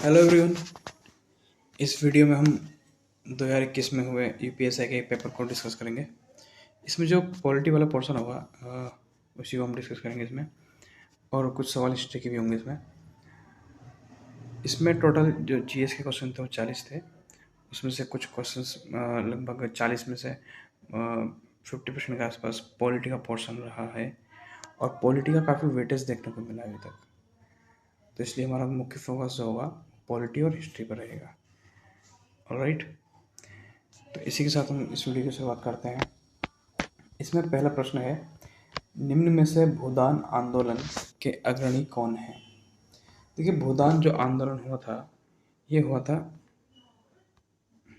Hello everyone. इस video में हम 2021 में हुए यूपीएससी के पेपर को डिस्कस करेंगे। इसमें जो पॉलिटी वाला पोर्शन होगा उसी को हम डिस्कस करेंगे इसमें, और कुछ सवाल हिस्ट्री के भी होंगे इसमें टोटल जो जीएस के क्वेश्चन थे वो 40 थे। उसमें से कुछ क्वेश्चंस लगभग 40 में से 50% के आसपास पॉलिटी का पोर्शन रहा है, और पॉलिटी का काफ़ी वेटेज देखने को मिला अभी तक। तो इसलिए हमारा मुख्य फोकस जो होगा पॉलिटी और हिस्ट्री पर रहेगा। ऑलराइट, तो इसी के साथ हम इस वीडियो की शुरुआत करते हैं। इसमें पहला प्रश्न है, निम्न में से भूदान आंदोलन के अग्रणी कौन है? देखिए, भूदान जो आंदोलन हुआ था ये हुआ था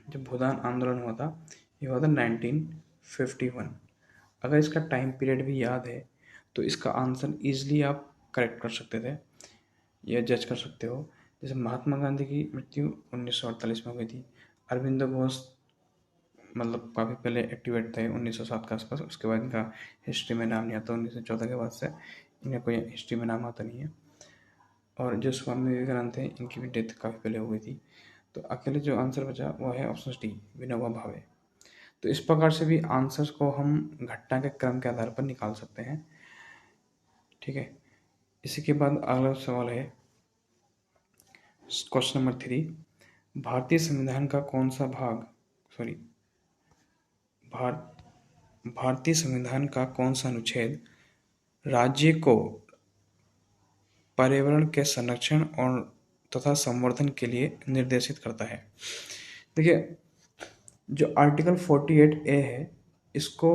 ये हुआ था 1951। अगर इसका टाइम पीरियड भी याद है तो इसका आंसर ईजिली आप करेक्ट कर सकते थे या जज कर सकते हो। जैसे महात्मा गांधी की मृत्यु 1948 में हुई थी। अरविंदो घोष मतलब काफ़ी पहले एक्टिवेट थे 1907 के आसपास। उसके बाद इनका हिस्ट्री में नाम नहीं आता। 1914 के बाद से इन्हें कोई हिस्ट्री में नाम आता नहीं है। और जो स्वामी विवेकानंद थे इनकी भी डेथ काफ़ी पहले हुई थी। तो अकेले जो आंसर बचा वो है ऑप्शन डी, विनोबा भावे। तो इस प्रकार से भी आंसर्स को हम घटना के क्रम के आधार पर निकाल सकते हैं। ठीक है, इसी के बाद अगला सवाल है क्वेश्चन नंबर 3, भारतीय संविधान का कौन सा भाग भारतीय संविधान का कौन सा अनुच्छेद राज्य को पर्यावरण के संरक्षण और तथा संवर्धन के लिए निर्देशित करता है? देखिए, जो आर्टिकल 48A है इसको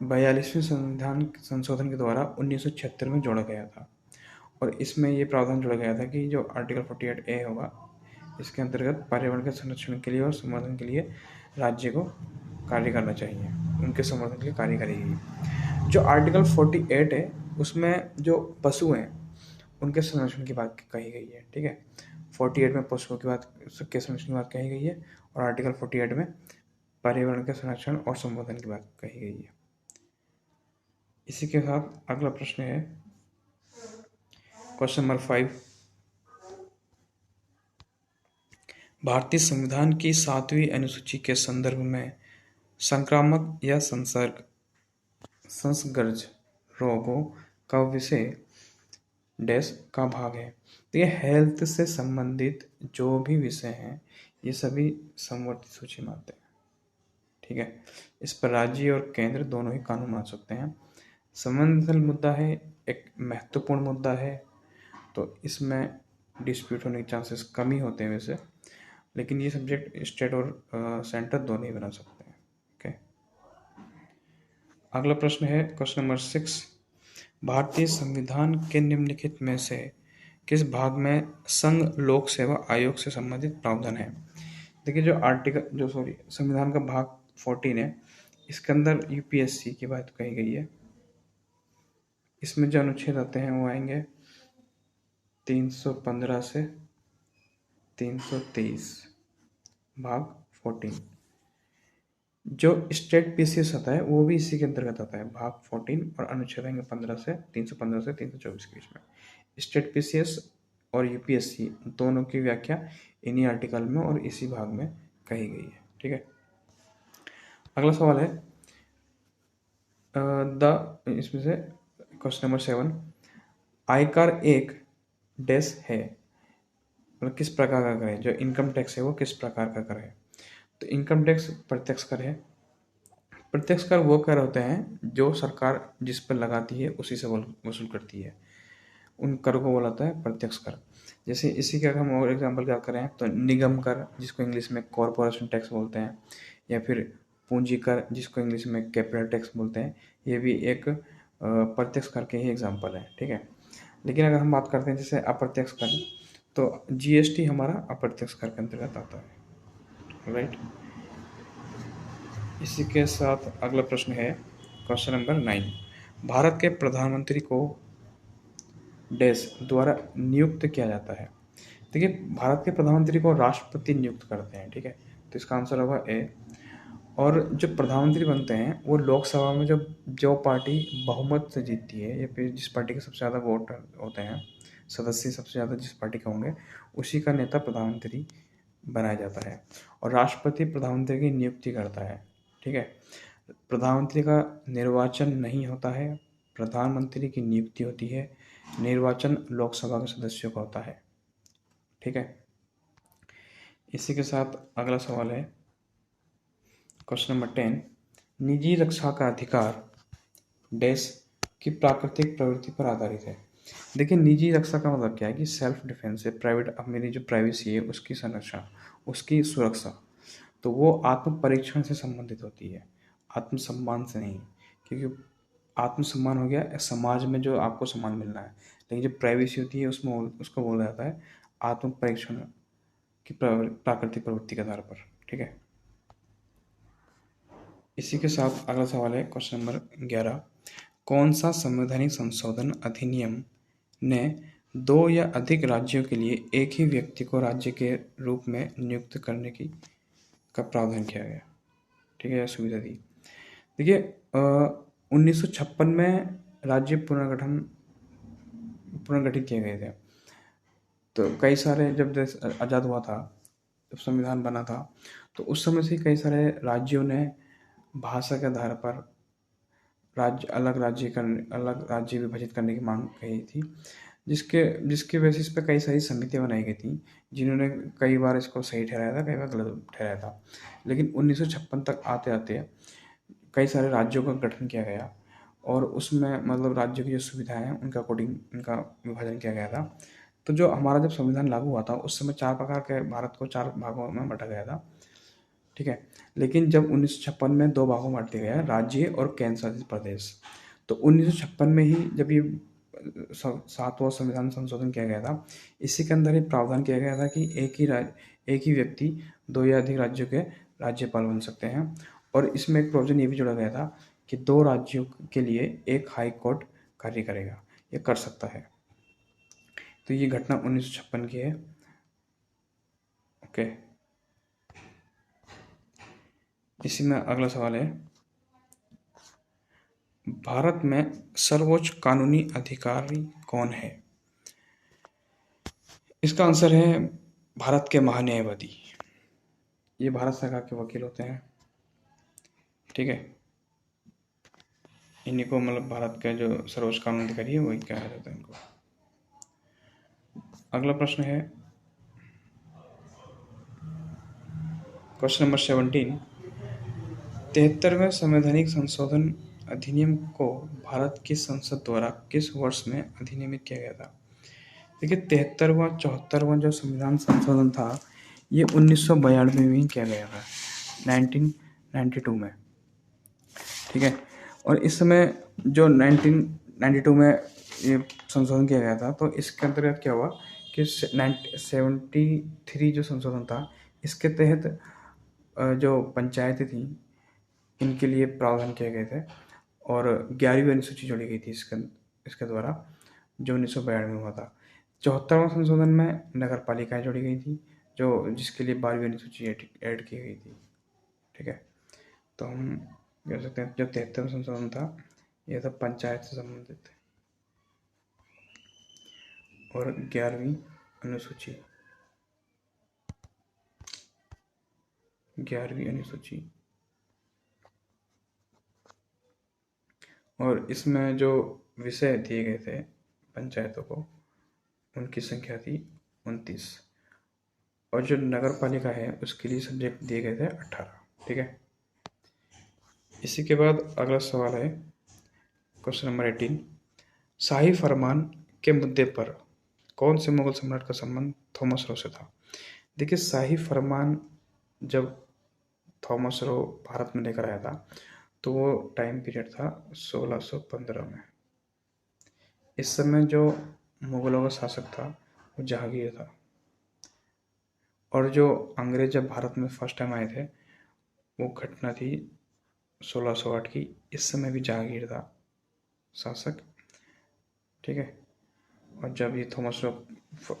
42वें संविधान संशोधन के द्वारा 1976 में जोड़ा गया था। और इसमें ये प्रावधान जोड़ा गया था कि जो आर्टिकल 48A होगा इसके अंतर्गत पर्यावरण के संरक्षण के लिए और संवर्धन के लिए राज्य को कार्य करना चाहिए, उनके संवर्धन के लिए कार्य करेगी। जो आर्टिकल 48 है उसमें जो पशु हैं उनके संरक्षण की बात कही गई है। ठीक है, 48 में पशुओं की बात के संरक्षण की बात कही गई है, और आर्टिकल 48 में पर्यावरण के संरक्षण और संवर्धन की बात कही गई है। इसी के साथ अगला प्रश्न है क्वेश्चन नंबर 5, भारतीय संविधान की 7वीं अनुसूची के संदर्भ में संक्रामक या संसर्गज रोगों का विषय डैश का भाग है। तो ये हेल्थ से संबंधित जो भी विषय हैं ये सभी समवर्ती सूची में आते हैं। ठीक है, इस पर राज्य और केंद्र दोनों ही कानून मान सकते हैं। संबंधित मुद्दा है, एक महत्वपूर्ण मुद्दा है, तो इसमें डिस्प्यूट होने के चांसेस कम ही होते हैं वैसे, लेकिन ये सब्जेक्ट स्टेट और सेंटर दोनों ही बना सकते हैं। ओके, अगला प्रश्न है क्वेश्चन नंबर 6, भारतीय संविधान के निम्नलिखित में से किस भाग में संघ लोक सेवा आयोग से संबंधित प्रावधान है? देखिए, जो संविधान का भाग 14 है इसके अंदर यूपीएससी की बात कही गई है। इसमें जो अनुच्छेद आते हैं वो आएंगे 315 से 323, भाग 14। जो स्टेट पीसीएस आता है वो भी इसी के अंतर्गत आता है, भाग 14, और अनुच्छेद आएंगे 315 से 324 के बीच में। स्टेट पीसीएस और यूपीएससी दोनों की व्याख्या इन्हीं आर्टिकल में और इसी भाग में कही गई है। ठीक है, अगला सवाल है इसमें से क्वेश्चन नंबर 7, आयकर एक डैश है, मतलब किस प्रकार का कर है? जो इनकम टैक्स है वो किस प्रकार का कर है? तो इनकम टैक्स प्रत्यक्ष कर है। प्रत्यक्ष कर वो कर होते हैं जो सरकार जिस पर लगाती है उसी से वसूल करती है, उन कर को बोला जाता है प्रत्यक्ष कर। जैसे इसी का हम और एग्जांपल क्या करें तो निगम कर, जिसको इंग्लिश में कॉरपोरेशन टैक्स बोलते हैं, या फिर पूंजी कर जिसको इंग्लिश में कैपिटल टैक्स बोलते हैं, ये भी एक प्रत्यक्ष कर के ही एग्जाम्पल है। ठीक है, लेकिन अगर हम बात करते हैं जैसे अप्रत्यक्ष कर, तो जीएसटी हमारा अप्रत्यक्ष कर के अंतर्गत आता है। राइट, इसी के साथ अगला प्रश्न है क्वेश्चन नंबर 9, भारत के प्रधानमंत्री को डैश द्वारा नियुक्त किया जाता है? देखिए, भारत के प्रधानमंत्री को राष्ट्रपति नियुक्त करते हैं। ठीक है, तो इसका आंसर होगा ए, और जो प्रधानमंत्री बनते हैं वो लोकसभा में जो पार्टी बहुमत से जीतती है या फिर जिस पार्टी के सबसे ज़्यादा वोट होते हैं, सदस्य सबसे ज़्यादा जिस पार्टी के होंगे, उसी का नेता प्रधानमंत्री बनाया जाता है। और राष्ट्रपति प्रधानमंत्री की नियुक्ति करता है। ठीक है, प्रधानमंत्री का निर्वाचन नहीं होता है, प्रधानमंत्री की नियुक्ति होती है। निर्वाचन लोकसभा के सदस्यों का होता है। ठीक है, इसी के साथ अगला सवाल है क्वेश्चन नंबर 10। निजी रक्षा का अधिकार डैश की प्राकृतिक प्रवृत्ति पर आधारित है। देखिए, निजी रक्षा का मतलब क्या है कि सेल्फ डिफेंस है, प्राइवेट, अब मेरी जो प्राइवेसी है उसकी संरक्षण, उसकी सुरक्षा, तो वो आत्म परीक्षण से संबंधित होती है, आत्मसम्मान से नहीं। क्योंकि आत्मसम्मान हो गया समाज में जो आपको सम्मान मिलना है, लेकिन जो प्राइवेसी होती है उसमें उसको बोला जाता है आत्म परीक्षण की प्राकृतिक प्रवृत्ति के आधार पर। ठीक है, इसी के साथ अगला सवाल है क्वेश्चन नंबर 11। कौन सा संवैधानिक संशोधन अधिनियम ने 2 या अधिक राज्यों के लिए एक ही व्यक्ति को राज्य के रूप में नियुक्त करने का प्रावधान किया गया? ठीक है, यह सुविधा दी। देखिए, 1956 में राज्य पुनर्गठित किए गए थे। तो कई सारे, जब देश आज़ाद हुआ था, जब संविधान बना था, तो उस समय से कई सारे राज्यों ने भाषा के आधार पर अलग राज्य विभाजित करने की मांग कही थी, जिसके बेसिस पे कई सारी समितियां बनाई गई थी, जिन्होंने कई बार इसको सही ठहराया था, कई बार गलत ठहराया था। लेकिन 1956 तक आते आते कई सारे राज्यों का गठन किया गया और उसमें मतलब राज्यों की जो सुविधाएं हैं उनका अकॉर्डिंग इनका विभाजन किया गया था। तो जो हमारा जब संविधान लागू हुआ था उस समय 4 प्रकार के, भारत को 4 भागों में बांटा गया था। ठीक है, लेकिन जब 1956 में 2 भागों में बांट दिया गया, राज्य और केंद्र शासित प्रदेश। तो 1956 में ही जब ये 7वां संविधान संशोधन किया गया था, इसी के अंदर ही प्रावधान किया गया था कि एक ही व्यक्ति 2 या अधिक राज्यों के राज्यपाल बन सकते हैं। और इसमें एक प्रोविजन ये भी जोड़ा गया था कि 2 राज्यों के लिए एक हाई कोर्ट कार्य करेगा, ये कर सकता है। तो ये घटना 1956 की है। ओके, इसी में अगला सवाल है, भारत में सर्वोच्च कानूनी अधिकारी कौन है? इसका आंसर है भारत के महान्यायवादी। ये भारत सरकार के वकील होते हैं। ठीक है, इन्हीं को मतलब भारत का जो सर्वोच्च कानूनी अधिकारी है वही कहा जाता है इनको। अगला प्रश्न है क्वेश्चन नंबर 17। 73वें संवैधानिक संशोधन अधिनियम को भारत की संसद द्वारा किस वर्ष में अधिनियमित किया गया था? देखिए, 73वां 74वां जो संविधान संशोधन था ये 1992 में ही किया गया था, 1992 में। ठीक है, और इस समय जो 1992 में ये संशोधन किया गया था, तो इसके अंतर्गत क्या हुआ कि 73 जो संशोधन था, इसके तहत जो पंचायतें थी इनके लिए प्रावधान किए गए थे और 11वीं अनुसूची जोड़ी गई थी इसके द्वारा, जो 1992 में हुआ था। 74वां संशोधन में नगर पालिकाएँ जोड़ी गई थी, जो जिसके लिए 12वीं अनुसूची ऐड की गई थी। ठीक है, तो हम कह सकते हैं जो 73वां संशोधन था यह सब पंचायत से संबंधित है। और 11वीं अनुसूची 11वीं अनुसूची और इसमें जो विषय दिए गए थे पंचायतों को, उनकी संख्या थी 29 और जो नगर पालिका है उसके लिए सब्जेक्ट दिए गए थे 18। ठीक है, इसी के बाद अगला सवाल है क्वेश्चन नंबर 18। शाही फरमान के मुद्दे पर कौन से मुगल सम्राट का संबंध थॉमस रो से था? देखिए, शाही फरमान जब थॉमस रो भारत में लेकर आया था तो वो टाइम पीरियड था 1615 में। इस समय जो मुगलों का शासक था वो जहांगीर था और जो अंग्रेज जब भारत में फर्स्ट टाइम आए थे वो घटना थी 1608 की। इस समय भी जहांगीर था शासक। ठीक है, और जब ये थॉमस रो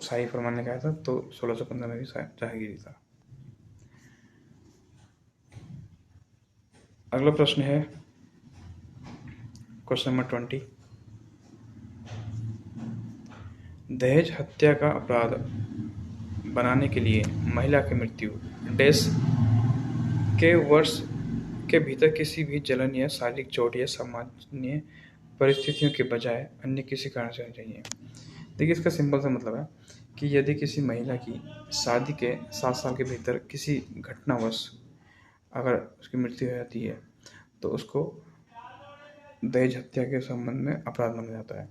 शाही फरमान लेकर आया था तो 1615 में भी जहांगीर था। अगला प्रश्न है क्वेश्चन नंबर 20। दहेज हत्या का अपराध बनाने के लिए महिला की मृत्यु डैश के वर्ष के भीतर किसी भी जलन या शारीरिक चोट या सामान्य परिस्थितियों के बजाय अन्य किसी कारण से होनी चाहिए। देखिए, इसका सिंपल सा मतलब है कि यदि किसी महिला की शादी के 7 साल के भीतर किसी घटनावश अगर उसकी मृत्यु हो जाती है तो उसको दहेज हत्या के संबंध में अपराध माना जाता है।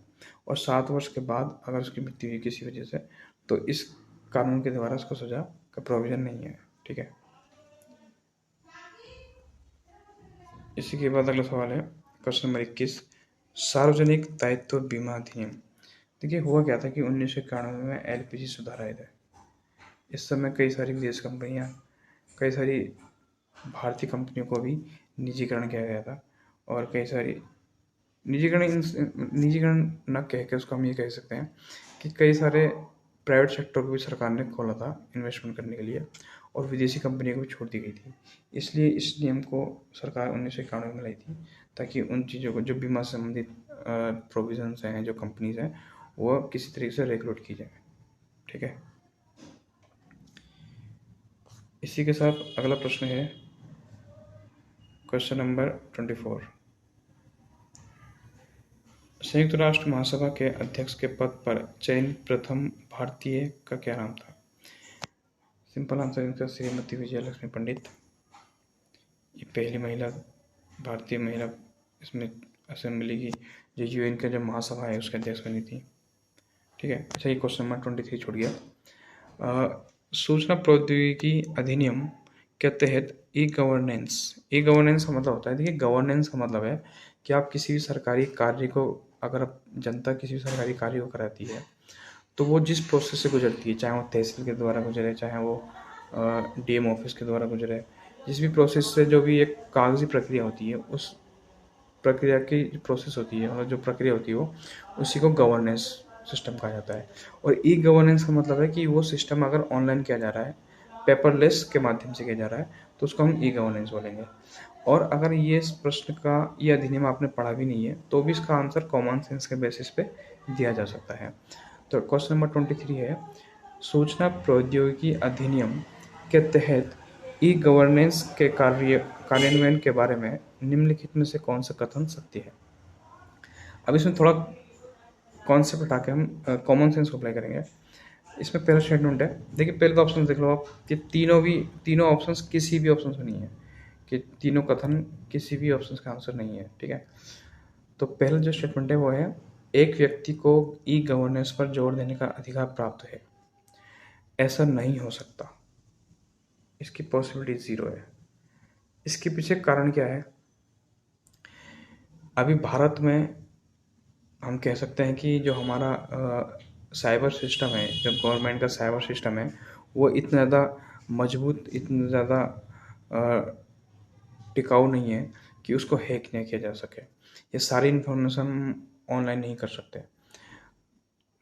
और 7 वर्ष के बाद अगर उसकी मृत्यु हुई किसी वजह से तो इस कानून के द्वारा उसको सजा का प्रोविजन नहीं है। ठीक है, इसी के बाद अगला सवाल है क्वेश्चन नंबर 21। सार्वजनिक दायित्व बीमा अधिनियम। देखिए, हुआ क्या था कि 1991 में एलपीजी सुधार आए थे। इस समय कई सारी विदेश कंपनियां, कई सारी भारतीय कंपनियों को भी निजीकरण किया गया था। और कई सारी निजीकरण न कह के उसको हम ये कह सकते हैं कि कई सारे प्राइवेट सेक्टर को भी सरकार ने खोला था इन्वेस्टमेंट करने के लिए, और विदेशी कंपनियों को भी छूट दी गई थी। इसलिए इस नियम को सरकार 1991 में लाई थी ताकि उन चीज़ों को, जो बीमा से संबंधित प्रोविजंस हैं, जो कंपनीज हैं, वो किसी तरीके से रेगुलेट की जाए। ठीक है, इसी के साथ अगला प्रश्न है क्वेश्चन नंबर 24। संयुक्त राष्ट्र महासभा के अध्यक्ष के पद पर चयनित प्रथम भारतीय का क्या नाम था? सिंपल आंसर इनका श्रीमती विजयलक्ष्मी पंडित। ये पहली महिला, भारतीय महिला इसमें असेंबली की, जो यूएन का जो महासभा है उसके अध्यक्ष बनी थी। ठीक है, अच्छा, ये क्वेश्चन नंबर 23 छूट गया। सूचना प्रौद्योगिकी अधिनियम के तहत ई गवर्नेंस का मतलब होता है, देखिए, गवर्नेंस का मतलब है कि आप किसी भी सरकारी कार्य को, अगर जनता किसी भी सरकारी कार्य को कराती है तो वो जिस प्रोसेस से गुजरती है, चाहे वो तहसील के द्वारा गुजरे, चाहे वो डीएम ऑफिस के द्वारा गुजरे, जिस भी प्रोसेस से जो भी एक कागजी प्रक्रिया होती है, उस प्रक्रिया की प्रोसेस होती है, मतलब जो प्रक्रिया होती है वो, उसी को गवर्नेंस सिस्टम कहा जाता है। और ई गवर्नेंस का मतलब है कि वो सिस्टम अगर ऑनलाइन किया जा रहा है, पेपरलेस के माध्यम से किया जा रहा है, तो उसको हम ई गवर्नेंस बोलेंगे। और अगर ये इस प्रश्न का, ये अधिनियम आपने पढ़ा भी नहीं है तो भी इसका आंसर कॉमन सेंस के बेसिस पे दिया जा सकता है। तो क्वेश्चन नंबर 23 है, सूचना प्रौद्योगिकी अधिनियम के तहत ई गवर्नेंस के कार्यान्वयन के बारे में निम्नलिखित में से कौन सा कथन सत्य है? अब इसमें थोड़ा कॉन्सेप्ट हटा के हम कॉमन सेंस को अप्लाई करेंगे। इसमें पहला स्टेटमेंट है, देखिए, पहले तो ऑप्शन देख लो आप कि तीनों ऑप्शंस किसी भी ऑप्शन में नहीं है, कि तीनों कथन किसी भी ऑप्शन का आंसर नहीं है। ठीक है, तो पहला जो स्टेटमेंट है वो है, एक व्यक्ति को ई गवर्नेंस पर जोर देने का अधिकार प्राप्त है। ऐसा नहीं हो सकता, इसकी पॉसिबिलिटी 0 है। इसके पीछे कारण क्या है? अभी भारत में हम कह सकते हैं कि जो हमारा साइबर सिस्टम है, जो गवर्नमेंट का साइबर सिस्टम है, वो इतना ज़्यादा मजबूत, इतना ज़्यादा टिकाऊ नहीं है कि उसको हैक नहीं किया जा सके। ये सारी इन्फॉर्मेशन ऑनलाइन नहीं कर सकते।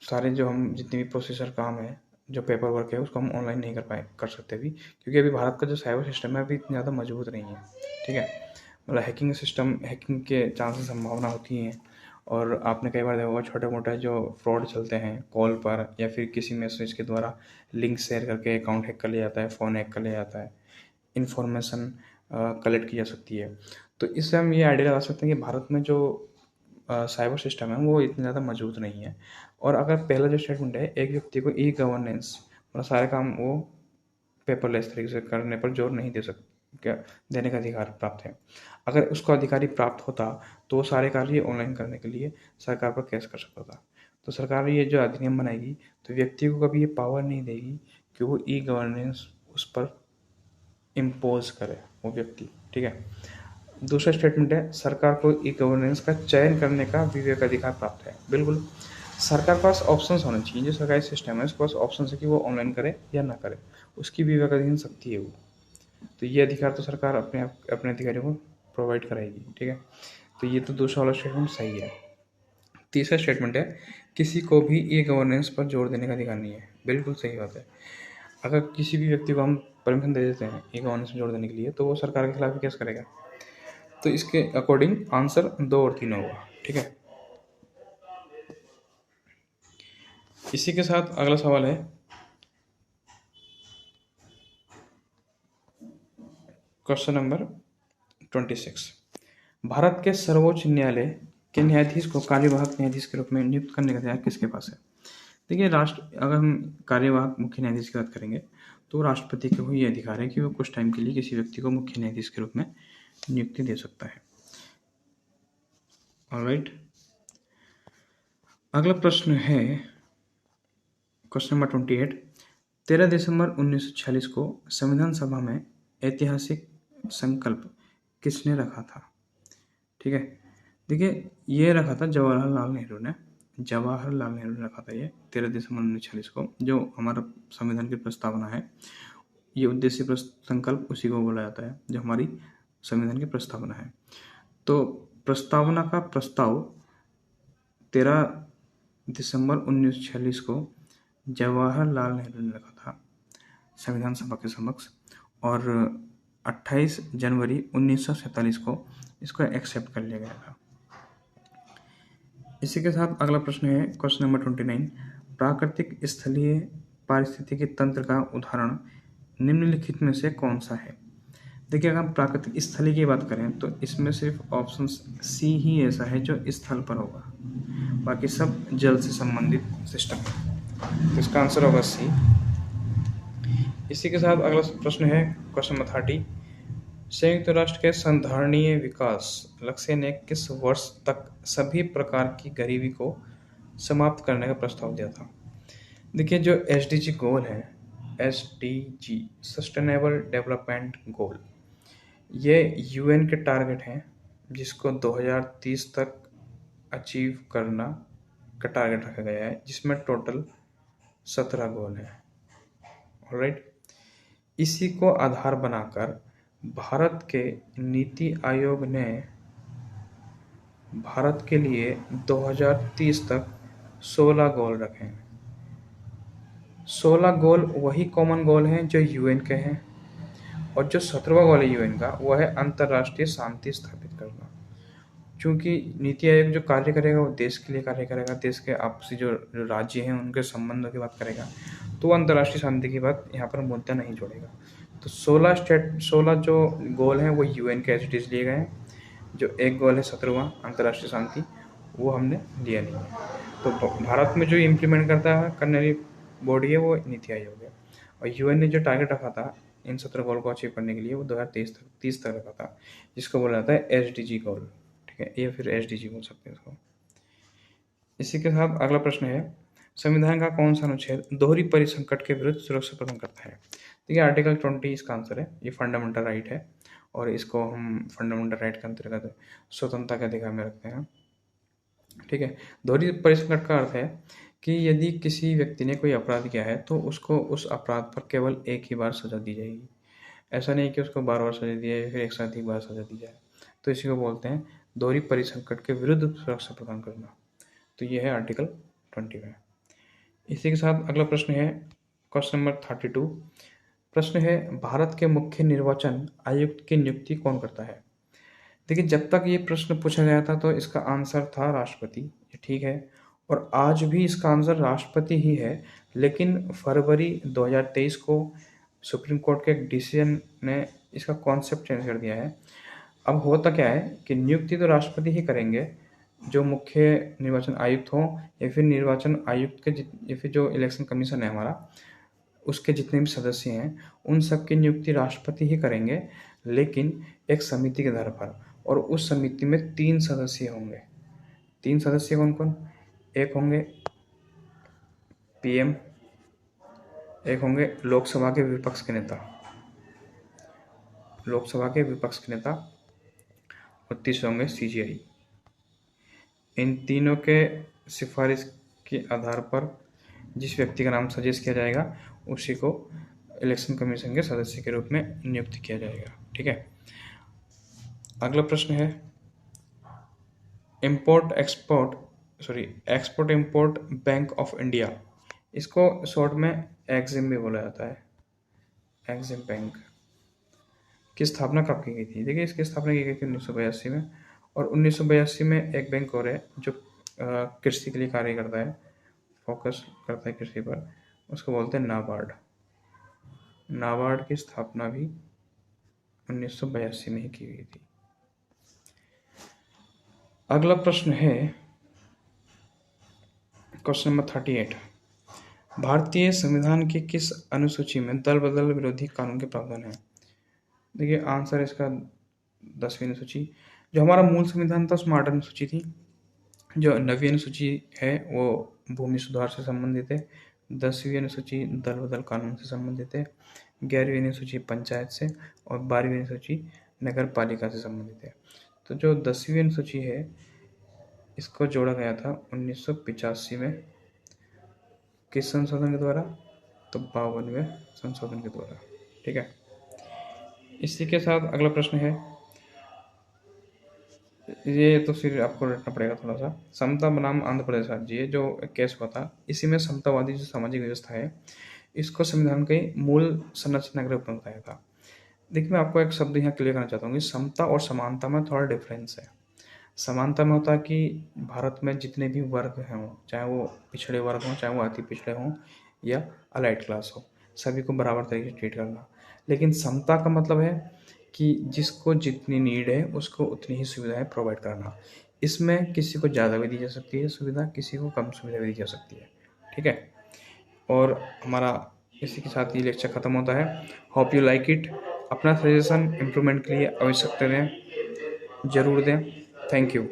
सारे जो हम जितने भी प्रोसेसर काम है, जो पेपर वर्क है, उसको हम ऑनलाइन नहीं कर सकते अभी, क्योंकि अभी भारत का जो साइबर सिस्टम है अभी इतना ज़्यादा मजबूत नहीं है। ठीक है, मतलब हैकिंग के चांसेस, संभावना होती हैं। और आपने कई बार देखा होगा, छोटे मोटे जो फ्रॉड चलते हैं कॉल पर या फिर किसी मैसेज के द्वारा लिंक शेयर करके अकाउंट हैक कर लिया जाता है, फ़ोन हैक कर लिया जाता है, इन्फॉर्मेशन कलेक्ट की जा सकती है। तो इससे हम ये आइडिया लगा सकते हैं कि भारत में जो साइबर सिस्टम है वो इतना ज़्यादा मजबूत नहीं है। और अगर पहला जो स्टेटमेंट है, एक व्यक्ति को ई गवर्नेंस, मतलब सारे काम वो पेपरलेस तरीके से करने पर जोर नहीं दे सकते, क्या देने का अधिकार प्राप्त है। अगर उसको अधिकारी प्राप्त होता तो वो सारे कार्य ऑनलाइन करने के लिए सरकार पर केस कर सकता था। तो सरकार ये जो अधिनियम बनाएगी तो व्यक्ति को कभी ये पावर नहीं देगी कि वो ई गवर्नेंस उस पर इम्पोज करे, वो व्यक्ति। ठीक है, दूसरा स्टेटमेंट है, सरकार को ई गवर्नेंस का चयन करने का विवेकाधिकार प्राप्त है। बिल्कुल, सरकार के पास ऑप्शंस होने चाहिए। जो सरकारी सिस्टम है उसके पास ऑप्शन है कि वो ऑनलाइन करे या ना करे, उसकी विवेकाधीन शक्ति है वो। तो ये अधिकार तो सरकार अपने अधिकारियों को प्रोवाइड कराएगी। ठीक है, तो ये तो दूसरा वाला स्टेटमेंट सही है। तीसरा स्टेटमेंट है, किसी को भी ई गवर्नेंस पर जोर देने का अधिकार नहीं है। बिल्कुल सही बात है। अगर किसी भी व्यक्ति को हम परमिशन दे देते हैं ई गवर्नेंस में जोर देने के लिए, तो वो सरकार के खिलाफ भी केस करेगा। तो इसके अकॉर्डिंग आंसर 2 और 3 होगा। ठीक है, इसी के साथ अगला सवाल है क्वेश्चन नंबर 26। भारत के सर्वोच्च न्यायालय के न्यायाधीश को कार्यवाहक न्यायाधीश के रूप में नियुक्त करने का अधिकार किसके पास है? देखिए, अगर हम कार्यवाहक मुख्य न्यायाधीश की बात करेंगे तो राष्ट्रपति को ये अधिकार है कि वो कुछ टाइम के लिए किसी व्यक्ति को मुख्य न्यायाधीश के रूप में नियुक्ति दे सकता है। ऑलराइट, अगला प्रश्न है क्वेश्चन नंबर 28। 13 दिसंबर 1946 को संविधान सभा में ऐतिहासिक संकल्प किसने रखा था? ठीक है, देखिए ये रखा था जवाहरलाल नेहरू ने रखा था ये 13 दिसंबर 1946 को। जो हमारा संविधान की प्रस्तावना है, ये उद्देश्य संकल्प उसी को बोला जाता है जो हमारी संविधान की प्रस्तावना है। तो प्रस्तावना का प्रस्ताव 13 दिसंबर 1946 को जवाहरलाल नेहरू ने रखा था संविधान सभा के समक्ष, और 28 जनवरी 1947 को इसको एक्सेप्ट कर लिया गया था। इसी के साथ अगला प्रश्न है क्वेश्चन नंबर 29। प्राकृतिक स्थलीय पारिस्थितिकी तंत्र का उदाहरण निम्नलिखित में से कौन सा है? देखिए, अगर हम प्राकृतिक स्थली की बात करें तो इसमें सिर्फ ऑप्शन सी ही ऐसा है जो स्थल पर होगा, बाकी सब जल से संबंधित सिस्टम है, तो इसका आंसर होगा सी। इसी के साथ अगला प्रश्न है क्वेश्चन नंबर 30। संयुक्त राष्ट्र के संधारणीय विकास लक्ष्य ने किस वर्ष तक सभी प्रकार की गरीबी को समाप्त करने का प्रस्ताव दिया था? देखिए, जो एसडीजी गोल है, एसडीजी सस्टेनेबल डेवलपमेंट गोल, ये यूएन के टारगेट हैं जिसको 2030 तक अचीव करना का टारगेट रखा गया है, जिसमें टोटल 17 गोल है। ऑलराइट, इसी को आधार बनाकर भारत के नीति आयोग ने भारत के लिए 2030 तक 16 गोल रखे हैं। 16 गोल वही कॉमन गोल हैं जो यूएन के हैं, और जो 17वां गोल है यूएन का, वो है अंतर्राष्ट्रीय शांति स्थापित करना। क्योंकि नीति आयोग जो कार्य करेगा वो देश के लिए कार्य करेगा, देश के आपसी जो राज्य हैं उनके संबंधों की बात करेगा, तो अंतर्राष्ट्रीय शांति की बात यहाँ पर मुद्दा नहीं जोड़ेगा। तो 16 जो गोल हैं वो यूएन के एसडीजीज लिए गए हैं। जो एक गोल है 17वां अंतर्राष्ट्रीय शांति, वो हमने लिया नहीं है। तो भारत में जो इम्प्लीमेंट करने वाली बॉडी है वो नीति आयोग है, और यूएन ने जो टारगेट रखा था इन 17 गोल को अचीव करने के लिए वो 2030 तक रखा था, जिसको बोला जाता है एसडीजी गोल। ठीक है, ये फिर एसडीजी बोल सकते हैं इसको। इसी के साथ अगला प्रश्न है संविधान का कौन सा अनुच्छेद दोहरी परिसंकट के विरुद्ध सुरक्षा प्रदान करता है? देखिए, आर्टिकल 20 इसका आंसर है। ये फंडामेंटल राइट है, और इसको हम फंडामेंटल राइट के अंतर्गत स्वतंत्रता के अधिकार में रखते हैं। ठीक है, दोहरी परिसंकट का अर्थ है कि यदि किसी व्यक्ति ने कोई अपराध किया है तो उसको उस अपराध पर केवल एक ही बार सजा दी जाएगी। ऐसा नहीं कि उसको बार बार सजा दी जाए, फिर एक साथ ही बार सजा दी जाए। तो इसी को बोलते हैं दोहरी परिसंकट के विरुद्ध सुरक्षा प्रदान करना। तो ये है आर्टिकल 20 में। इसी के साथ अगला प्रश्न है क्वेश्चन नंबर 32। प्रश्न है भारत के मुख्य निर्वाचन आयुक्त की नियुक्ति कौन करता है? देखिए, जब तक ये प्रश्न पूछा गया था तो इसका आंसर था राष्ट्रपति, ये ठीक है, और आज भी इसका आंसर राष्ट्रपति ही है। लेकिन फरवरी 2023 को सुप्रीम कोर्ट के एक डिसीजन ने इसका कॉन्सेप्ट चेंज कर दिया है। अब होता क्या है कि नियुक्ति तो राष्ट्रपति ही करेंगे, जो मुख्य निर्वाचन आयुक्त हो या फिर निर्वाचन आयुक्त के या फिर जो इलेक्शन कमीशन है हमारा, उसके जितने भी सदस्य हैं उन सब की नियुक्ति राष्ट्रपति ही करेंगे, लेकिन एक समिति के आधार पर। और उस समिति में 3 सदस्य होंगे। 3 सदस्य कौन कौन? एक होंगे पीएम, एक होंगे लोकसभा के विपक्ष के नेता, और तीसरे होंगे सीजीआई। इन तीनों के सिफारिश के आधार पर जिस व्यक्ति का नाम सजेस्ट किया जाएगा उसी को इलेक्शन कमीशन के सदस्य के रूप में नियुक्त किया जाएगा। ठीक है, अगला प्रश्न है export import bank of India, इसको शॉर्ट में एग्जिम भी बोला जाता है, एग्जिम बैंक। की स्थापना कब की गई थी? देखिए, इसकी स्थापना की गई थी 1982 में। और 1982 में एक बैंक और है जो कृषि के लिए कार्य करता है, फोकस करता है कृषि पर, उसको बोलते हैं नाबार्ड। नाबार्ड की स्थापना भी 1982 में ही की गई थी। अगला प्रश्न है क्वेश्चन नंबर 38। भारतीय संविधान की किस अनुसूची में दल बदल विरोधी कानून के प्रावधान है? देखिए, आंसर इसका 10वीं अनुसूची। जो हमारा मूल संविधान था उसमें 8 अनुसूची थी। जो 9वीं अनुसूची है वो भूमि सुधार से संबंधित है। 10वीं अनुसूची दल बदल कानून से संबंधित है। 11वीं अनुसूची पंचायत से, और 12वीं अनुसूची नगर पालिका से संबंधित है। तो जो 10वीं अनुसूची है इसको जोड़ा गया था 1985 में। किस संशोधन के द्वारा? तो 52वें संशोधन के द्वारा। ठीक है, इसी के साथ अगला प्रश्न है, ये तो फिर आपको रटना पड़ेगा थोड़ा सा। समता बनाम आंध्र प्रदेश राज्य, ये जो केस हुआ था इसी में समतावादी जो सामाजिक व्यवस्था है इसको संविधान के मूल संरचना के रूप में बताया था। देखिए, मैं आपको एक शब्द यहाँ क्लियर करना चाहता हूँ कि समता और समानता में थोड़ा डिफरेंस है। समानता में होता है कि भारत में जितने भी वर्ग हों, चाहे वो पिछड़े वर्ग हों, चाहे वो अति पिछड़े हों या अलाइड क्लास हो, सभी को बराबर तरीके से ट्रीट करना। लेकिन समता का मतलब है कि जिसको जितनी नीड है उसको उतनी ही सुविधाएं प्रोवाइड करना। इसमें किसी को ज़्यादा भी दी जा सकती है सुविधा, किसी को कम सुविधा भी दी जा सकती है। ठीक है, और हमारा इसी के साथ ये लेक्चर ख़त्म होता है। Hope you like it. अपना सजेशन इम्प्रूवमेंट के लिए आवश्यकता दें, ज़रूर दें। Thank you.